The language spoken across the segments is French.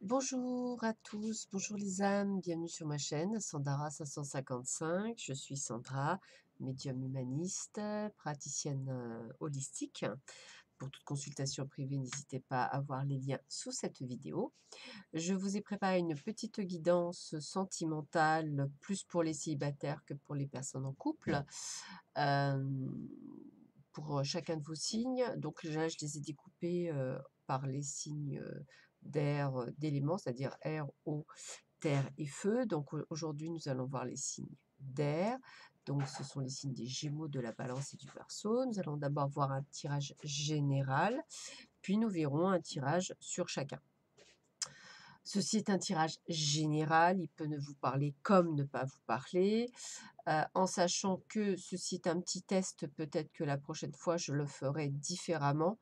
Bonjour à tous, bonjour les âmes, bienvenue sur ma chaîne Sandara 555. Je suis Sandra, médium humaniste, praticienne holistique. Pour toute consultation privée, n'hésitez pas à voir les liens sous cette vidéo. Je vous ai préparé une petite guidance sentimentale, plus pour les célibataires que pour les personnes en couple, euh, pour chacun de vos signes. Donc là, je les ai découpés par les signes d'air, d'éléments, c'est-à-dire air, eau, terre et feu. Donc aujourd'hui, nous allons voir les signes d'air. Donc ce sont les signes des Gémeaux, de la Balance et du Verseau. Nous allons d'abord voir un tirage général, puis nous verrons un tirage sur chacun. Ceci est un tirage général, il peut ne vous parler comme ne pas vous parler, en sachant que ceci est un petit test, peut-être que la prochaine fois je le ferai différemment.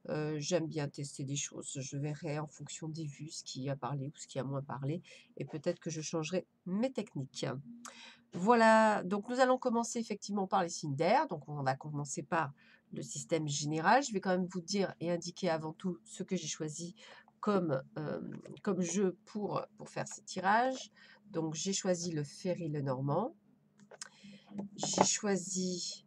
J'aime bien tester des choses, je verrai en fonction des vues ce qui a parlé ou ce qui a moins parlé et peut-être que je changerai mes techniques. Voilà, donc nous allons commencer effectivement par les signes d'air, donc on va commencer par le système général. Je vais quand même vous dire et indiquer avant tout ce que j'ai choisi comme jeu pour faire ces tirages. Donc j'ai choisi le Ferry Lenormand, j'ai choisi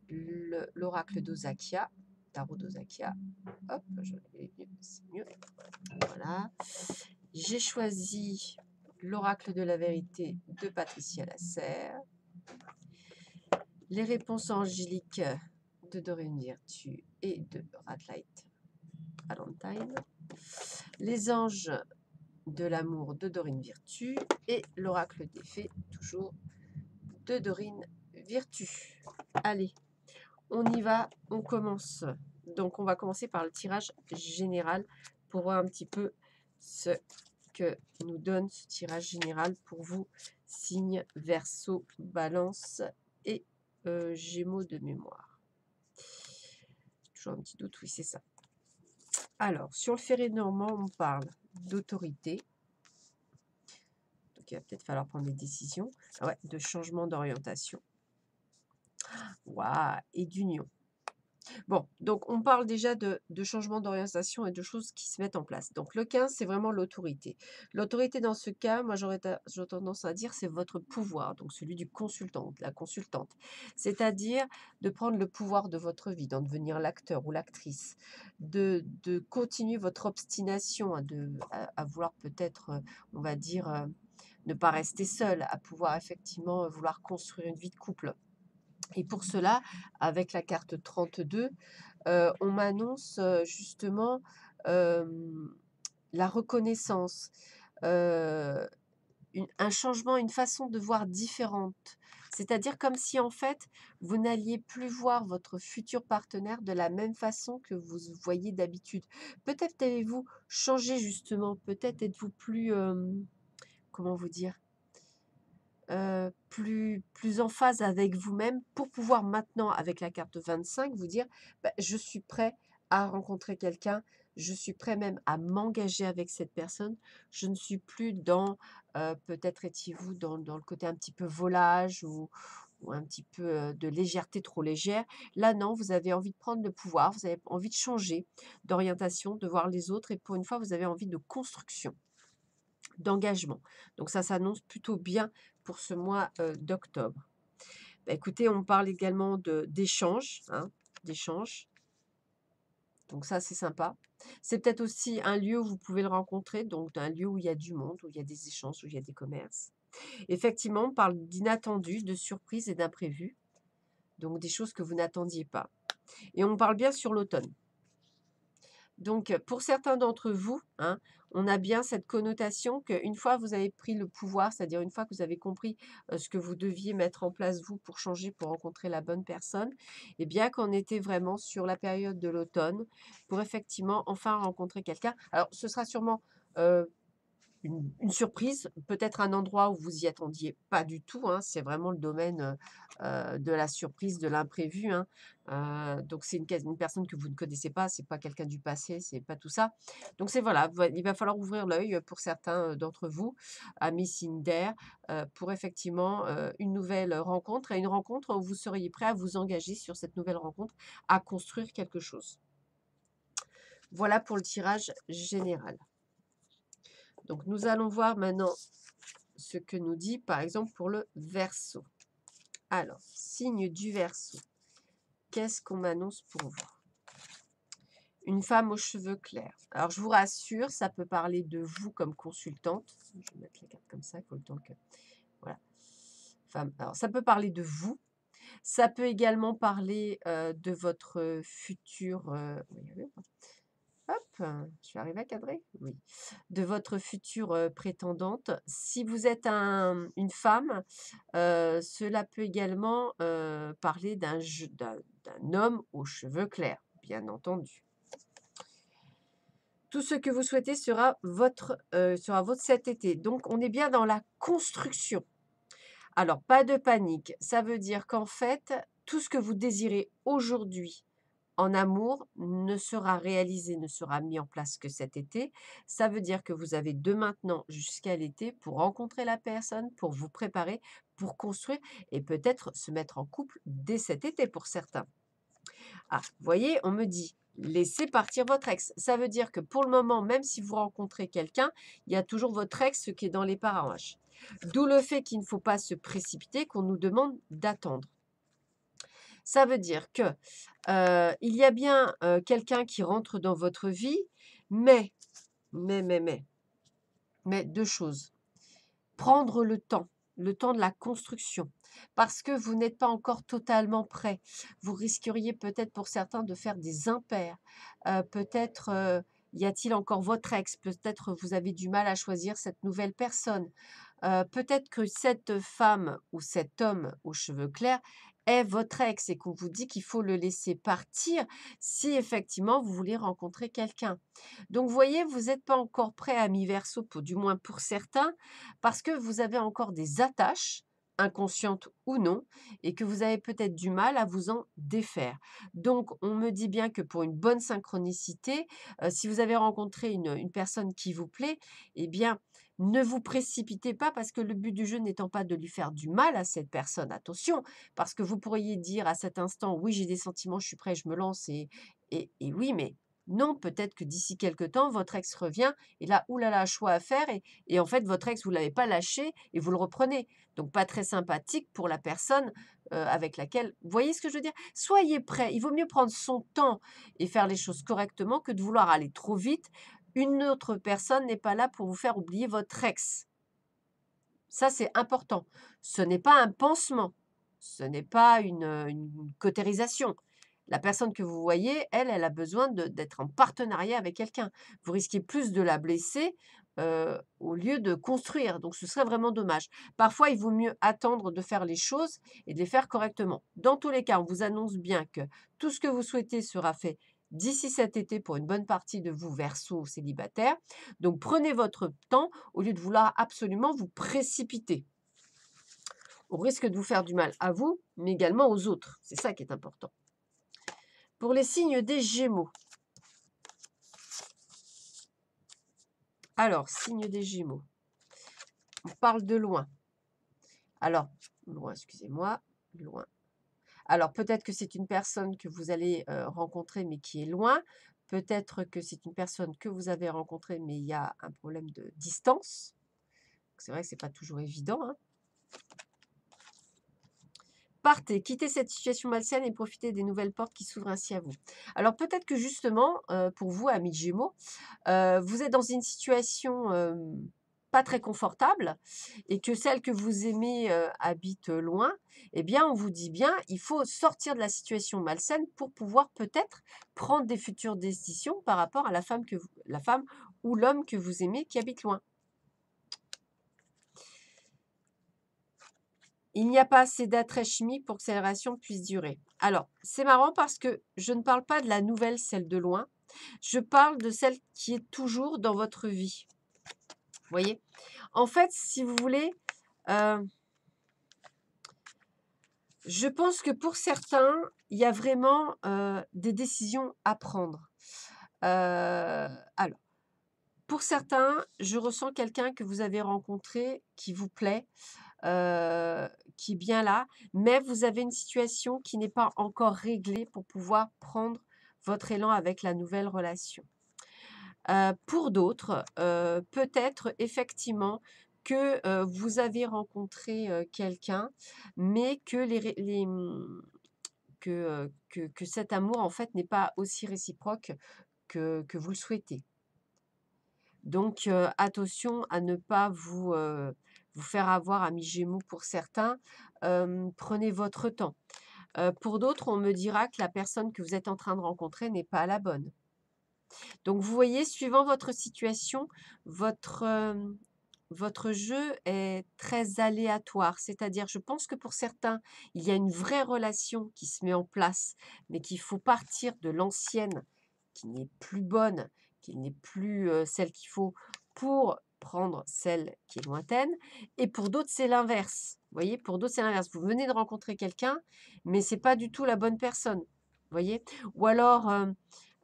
l'oracle d'Osakia, tarot d'Osakia. Hop, je l'ai mieux, c'est mieux. Voilà. J'ai choisi l'oracle de la vérité de Patricia Lasserre, les réponses angéliques de Doreen Virtue et de Radlight Valentine, les anges de l'amour de Doreen Virtue et l'oracle des fées, toujours de Doreen Virtue. Allez, on y va, on commence. Donc on va commencer par le tirage général pour voir un petit peu ce que nous donne ce tirage général pour vous, signes Verseau, Balance et Gémeaux de mémoire. Toujours un petit doute, oui c'est ça. Alors, sur le ferré normand, on parle d'autorité. Donc il va peut-être falloir prendre des décisions. Ah ouais, de changement d'orientation. Waouh, et d'union. Bon, donc on parle déjà de changement d'orientation et de choses qui se mettent en place. Donc le 15, c'est vraiment l'autorité. L'autorité dans ce cas, moi j'aurais tendance à dire, c'est votre pouvoir, donc celui du consultant, de la consultante. C'est-à-dire de prendre le pouvoir de votre vie, d'en devenir l'acteur ou l'actrice, de continuer votre obstination à vouloir peut-être, on va dire, ne pas rester seul, à pouvoir effectivement vouloir construire une vie de couple. Et pour cela, avec la carte 32, on m'annonce justement la reconnaissance, euh, un changement, une façon de voir différente. C'est-à-dire comme si en fait, vous n'alliez plus voir votre futur partenaire de la même façon que vous voyez d'habitude. Peut-être avez-vous changé justement, peut-être êtes-vous plus, comment vous dire, plus en phase avec vous-même pour pouvoir maintenant, avec la carte 25, vous dire bah, je suis prêt à rencontrer quelqu'un, je suis prêt même à m'engager avec cette personne. Je ne suis plus dans, peut-être étiez-vous dans le côté un petit peu volage ou un petit peu de légèreté trop légère. Là, non, vous avez envie de prendre le pouvoir, vous avez envie de changer d'orientation, de voir les autres et pour une fois, vous avez envie de construction, d'engagement. Donc ça s'annonce plutôt bien pour ce mois d'octobre. Bah, écoutez, on parle également d'échanges, hein, d'échanges. Donc ça, c'est sympa. C'est peut-être aussi un lieu où vous pouvez le rencontrer, donc un lieu où il y a du monde, où il y a des échanges, où il y a des commerces. Effectivement, on parle d'inattendus, de surprises et d'imprévus, donc des choses que vous n'attendiez pas. Et on parle bien sur l'automne. Donc, pour certains d'entre vous, hein, on a bien cette connotation qu'une fois vous avez pris le pouvoir, c'est-à-dire une fois que vous avez compris ce que vous deviez mettre en place vous pour changer, pour rencontrer la bonne personne, et bien qu'on était vraiment sur la période de l'automne pour effectivement enfin rencontrer quelqu'un. Alors, ce sera sûrement euh, une surprise, peut-être un endroit où vous y attendiez pas du tout, hein, c'est vraiment le domaine de la surprise, de l'imprévu, hein. Donc c'est une personne que vous ne connaissez pas, c'est pas quelqu'un du passé, c'est pas tout ça. Donc c'est voilà, il va falloir ouvrir l'œil pour certains d'entre vous, amis signes d'air, pour effectivement une nouvelle rencontre et une rencontre où vous seriez prêt à vous engager sur cette nouvelle rencontre, à construire quelque chose. Voilà pour le tirage général. Donc, nous allons voir maintenant ce que nous dit, par exemple, pour le Verseau. Alors, signe du Verseau. Qu'est-ce qu'on m'annonce pour vous? Une femme aux cheveux clairs. Alors, je vous rassure, ça peut parler de vous comme consultante. Je vais mettre la carte comme ça, il faut le temps que... Voilà. Femme. Alors, ça peut parler de vous. Ça peut également parler de votre futur... hop, je vais arriver à cadrer? Oui. De votre future prétendante. Si vous êtes une femme, cela peut également parler d'un homme aux cheveux clairs, bien entendu. Tout ce que vous souhaitez sera votre cet été. Donc, on est bien dans la construction. Alors, pas de panique. Ça veut dire qu'en fait, tout ce que vous désirez aujourd'hui en amour ne sera réalisé, ne sera mis en place que cet été. Ça veut dire que vous avez de maintenant jusqu'à l'été pour rencontrer la personne, pour vous préparer, pour construire et peut-être se mettre en couple dès cet été pour certains. Ah, vous voyez, on me dit, laissez partir votre ex. Ça veut dire que pour le moment, même si vous rencontrez quelqu'un, il y a toujours votre ex qui est dans les parages. D'où le fait qu'il ne faut pas se précipiter, qu'on nous demande d'attendre. Ça veut dire que il y a bien quelqu'un qui rentre dans votre vie, mais deux choses. Prendre le temps de la construction, parce que vous n'êtes pas encore totalement prêt. Vous risqueriez peut-être pour certains de faire des impairs. Peut-être y a-t-il encore votre ex, peut-être vous avez du mal à choisir cette nouvelle personne. Peut-être que cette femme ou cet homme aux cheveux clairs est votre ex et qu'on vous dit qu'il faut le laisser partir si effectivement vous voulez rencontrer quelqu'un. Donc, vous voyez, vous n'êtes pas encore prêt à mi-verso, du moins pour certains, parce que vous avez encore des attaches, inconscientes ou non, et que vous avez peut-être du mal à vous en défaire. Donc, on me dit bien que pour une bonne synchronicité, si vous avez rencontré une personne qui vous plaît, eh bien, ne vous précipitez pas parce que le but du jeu n'étant pas de lui faire du mal à cette personne. Attention, parce que vous pourriez dire à cet instant, oui, j'ai des sentiments, je suis prêt, je me lance et oui, mais non, peut-être que d'ici quelque temps, votre ex revient et là, oulala, choix à faire et en fait, votre ex, vous ne l'avez pas lâché et vous le reprenez. Donc, pas très sympathique pour la personne avec laquelle... Vous voyez ce que je veux dire? Soyez prêts. Il vaut mieux prendre son temps et faire les choses correctement que de vouloir aller trop vite. Une autre personne n'est pas là pour vous faire oublier votre ex. Ça, c'est important. Ce n'est pas un pansement. Ce n'est pas une cautérisation. La personne que vous voyez, elle a besoin d'être en partenariat avec quelqu'un. Vous risquez plus de la blesser au lieu de construire. Donc, ce serait vraiment dommage. Parfois, il vaut mieux attendre de faire les choses et de les faire correctement. Dans tous les cas, on vous annonce bien que tout ce que vous souhaitez sera fait d'ici cet été pour une bonne partie de vous, Verseau célibataire. Donc, prenez votre temps au lieu de vouloir absolument vous précipiter. Au risque de vous faire du mal à vous, mais également aux autres. C'est ça qui est important. Pour les signes des Gémeaux. Alors, signe des Gémeaux. On parle de loin. Alors, loin, excusez-moi, loin. Alors, peut-être que c'est une personne que vous allez rencontrer, mais qui est loin. Peut-être que c'est une personne que vous avez rencontrée, mais il y a un problème de distance. C'est vrai que ce n'est pas toujours évident. Hein. Partez, quittez cette situation malsaine et profitez des nouvelles portes qui s'ouvrent ainsi à vous. Alors peut-être que justement, pour vous, amis de Gémeaux, vous êtes dans une situation pas très confortable et que celle que vous aimez habite loin, eh bien, on vous dit bien, il faut sortir de la situation malsaine pour pouvoir peut-être prendre des futures décisions par rapport à la femme ou l'homme que vous aimez qui habite loin. Il n'y a pas assez d'attrait chimique pour que cette relation puisse durer. Alors, c'est marrant parce que je ne parle pas de la nouvelle, celle de loin. Je parle de celle qui est toujours dans votre vie. Vous voyez? En fait, si vous voulez, je pense que pour certains, il y a vraiment des décisions à prendre. Alors, pour certains, je ressens quelqu'un que vous avez rencontré qui vous plaît. Qui est bien là, mais vous avez une situation qui n'est pas encore réglée pour pouvoir prendre votre élan avec la nouvelle relation. Pour d'autres, peut-être effectivement que, vous avez rencontré, quelqu'un, mais que que cet amour en fait n'est pas aussi réciproque que vous le souhaitez. Donc, attention à ne pas vous faire avoir, amis Gémeaux, pour certains. Prenez votre temps. Pour d'autres, on me dira que la personne que vous êtes en train de rencontrer n'est pas la bonne. Donc vous voyez, suivant votre situation, votre, votre jeu est très aléatoire. C'est-à-dire, je pense que pour certains, il y a une vraie relation qui se met en place, mais qu'il faut partir de l'ancienne, qui n'est plus bonne, qui n'est plus, celle qu'il faut pour prendre celle qui est lointaine. Et pour d'autres, c'est l'inverse. Vous voyez? Pour d'autres, c'est l'inverse. Vous venez de rencontrer quelqu'un, mais c'est pas du tout la bonne personne. Vous voyez? Ou alors,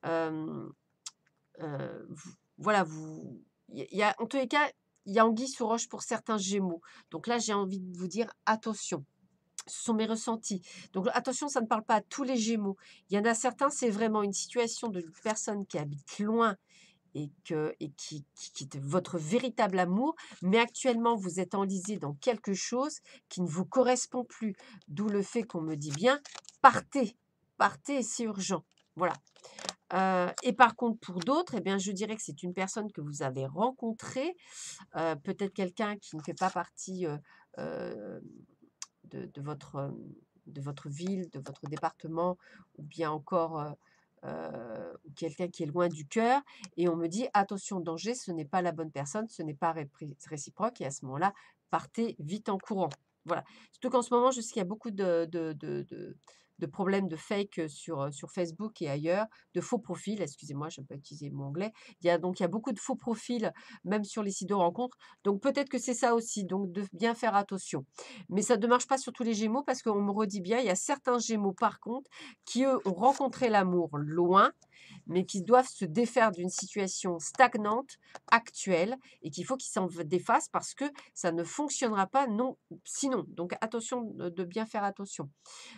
hem voilà, il y a en tous les cas, il y a anguille sous roche pour certains gémeaux. Donc là, j'ai envie de vous dire: «Attention». Ce sont mes ressentis. Donc attention, ça ne parle pas à tous les gémeaux. Il y en a certains, c'est vraiment une situation d'une personne qui habite loin et qui est votre véritable amour, mais actuellement, vous êtes enlisé dans quelque chose qui ne vous correspond plus. D'où le fait qu'on me dit bien: «Partez, partez et c'est urgent». Voilà. Et par contre, pour d'autres, eh bien, je dirais que c'est une personne que vous avez rencontrée, peut-être quelqu'un qui ne fait pas partie, heu, de votre ville, de votre département ou bien encore, ou quelqu'un qui est loin du cœur et on me dit: «Attention, danger, ce n'est pas la bonne personne, ce n'est pas réciproque» et à ce moment-là, partez vite en courant. Voilà. Surtout qu'en ce moment, je sais qu'il y a beaucoup de problèmes de fake, sur Facebook et ailleurs, de faux profils, excusez-moi, je n'aime pas utiliser le mot anglais. Il y a beaucoup de faux profils, même sur les sites de rencontres, donc peut-être que c'est ça aussi, donc de bien faire attention. Mais ça ne marche pas sur tous les Gémeaux parce qu'on me redit bien, il y a certains Gémeaux par contre qui, eux, ont rencontré l'amour loin, mais qui doivent se défaire d'une situation stagnante actuelle et qu'il faut qu'ils s'en défassent parce que ça ne fonctionnera pas non, sinon. Donc attention de bien faire attention.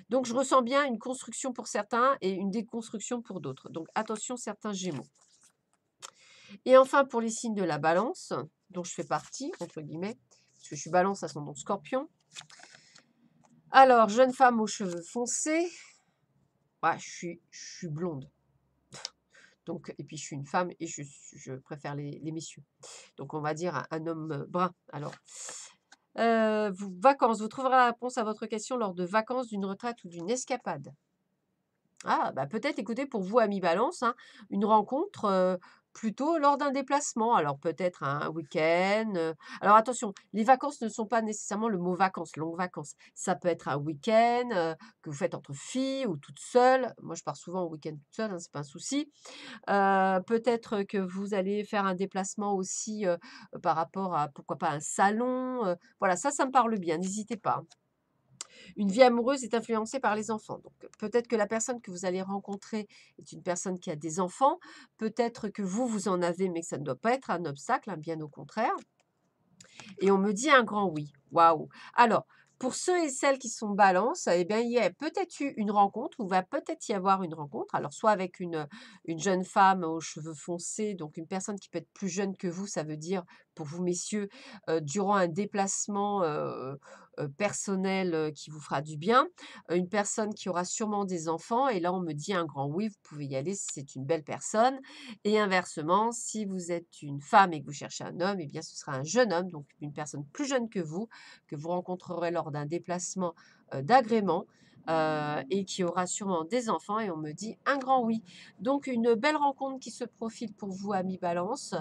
Donc je ressens bien une construction pour certains et une déconstruction pour d'autres. Donc attention certains Gémeaux. Et enfin pour les signes de la Balance, dont je fais partie, entre guillemets, parce que je suis Balance ascendant Scorpion. Alors, jeune femme aux cheveux foncés. Ouais, je suis blonde. Donc, et puis je suis une femme et je préfère les messieurs. Donc, on va dire un homme brun. Alors, vacances. Vous trouverez la réponse à votre question lors de vacances, d'une retraite ou d'une escapade. Ah, bah, peut-être, écoutez, pour vous, amis Balance, hein, une rencontre, plutôt lors d'un déplacement. Alors peut-être un week-end, alors attention, les vacances ne sont pas nécessairement le mot vacances, longues vacances. Ça peut être un week-end, que vous faites entre filles ou toute seule. Moi, je pars souvent au week-end toute seule, hein, c'est pas un souci. Peut-être que vous allez faire un déplacement aussi, par rapport à, pourquoi pas, un salon, voilà, ça me parle bien, n'hésitez pas, hein. Une vie amoureuse est influencée par les enfants. Donc, peut-être que la personne que vous allez rencontrer est une personne qui a des enfants. Peut-être que vous, vous en avez, mais que ça ne doit pas être un obstacle, hein, bien au contraire. Et on me dit un grand oui. Waouh! Alors, pour ceux et celles qui sont balance, eh bien, il y a peut-être eu une rencontre ou va peut-être y avoir une rencontre. Alors, soit avec une jeune femme aux cheveux foncés, donc une personne qui peut être plus jeune que vous, ça veut dire, pour vous messieurs, durant un déplacement personnel qui vous fera du bien. Une personne qui aura sûrement des enfants. Et là, on me dit un grand oui, vous pouvez y aller, c'est une belle personne. Et inversement, si vous êtes une femme et que vous cherchez un homme, eh bien, ce sera un jeune homme, donc une personne plus jeune que vous rencontrerez lors d'un déplacement d'agrément. Et qui aura sûrement des enfants et on me dit un grand oui. Donc une belle rencontre qui se profile pour vous, amis Balance.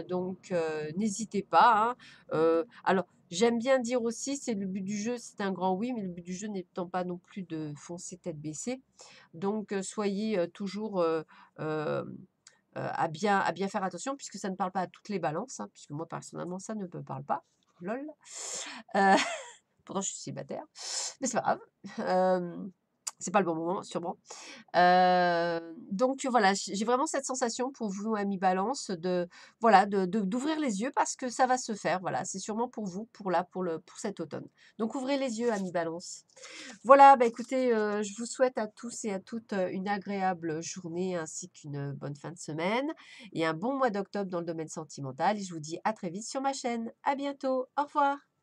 Donc n'hésitez pas, hein. Alors j'aime bien dire aussi, c'est le but du jeu, c'est un grand oui, mais le but du jeu n'étant pas non plus de foncer tête baissée. Donc soyez toujours à bien faire attention puisque ça ne parle pas à toutes les balances, hein, puisque moi personnellement ça ne me parle pas. Lol. Heu, pourtant je suis célibataire, mais c'est pas grave. Hem, C'est pas le bon moment, sûrement. Donc voilà, j'ai vraiment cette sensation pour vous, amis Balance, de voilà, d'ouvrir les yeux parce que ça va se faire. Voilà, c'est sûrement pour vous, pour là, pour cet automne. Donc ouvrez les yeux, amis Balance. Voilà, bah, écoutez, je vous souhaite à tous et à toutes, une agréable journée ainsi qu'une bonne fin de semaine et un bon mois d'octobre dans le domaine sentimental et je vous dis à très vite sur ma chaîne. À bientôt. Au revoir.